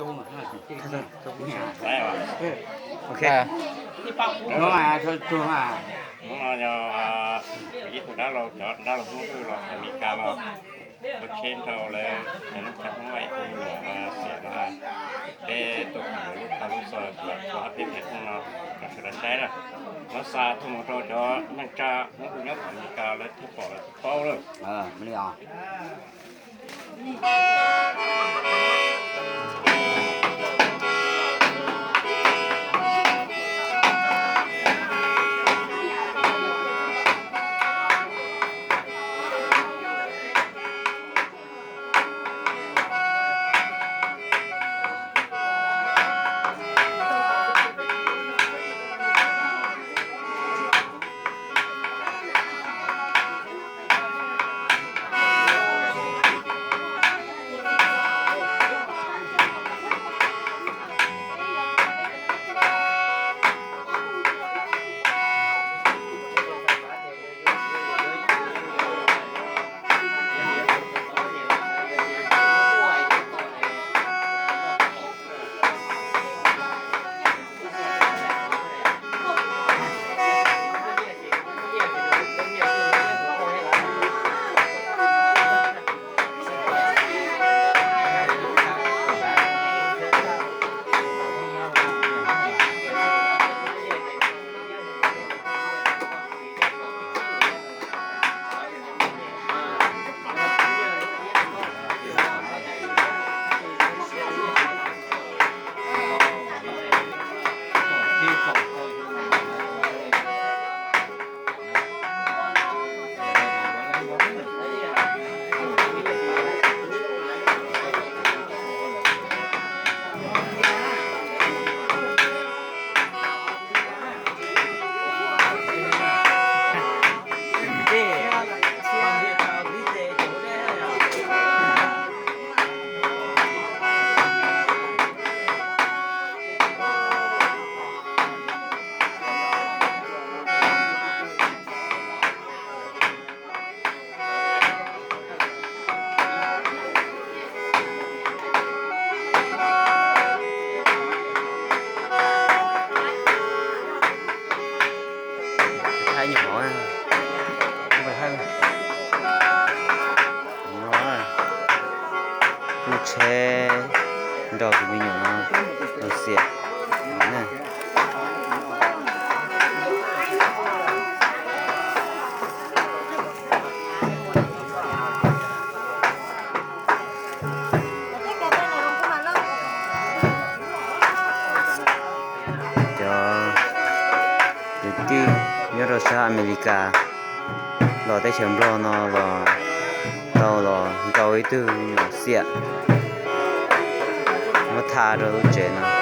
ตู้มาห้าสิบเนี่ย ได้ป่ะ โอเค nó mà tôi mà เราจะยี่ปุ่นได้เราจะได้เราพูดคือเราจะมีการเราเช่นเราเลยเห็นจับไว้ตัวหลวงมาเสียมาได้ตัวของลูกค้าลูกสาวแบบว่าเป็นเพชรของเราก็คือใช้ละแล้วซาทั้งหมดเราจะนั่งจ้านั่งคุยกับมีการแล้วที่ปอดที่เป้าเลย mới đi à 太nhỏ à, không phải hay nó cu che đầu thì mình nhỏ nó xịt này cho nhớ rồi sao America lò tay chấm lò nó lò tàu lò tàu ấy từ nhỏ xịt nó tha rồi lúc chế nó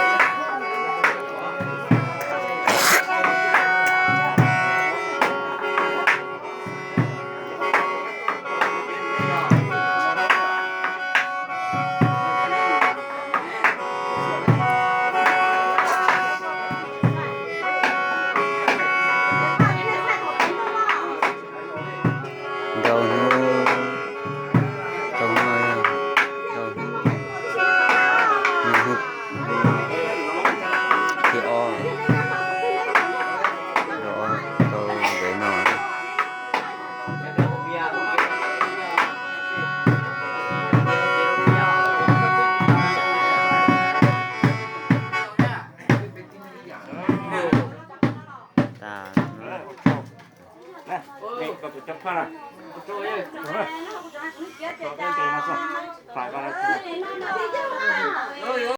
đầu thì o đó đâu để nó ta nèนี่ก็จะพาไป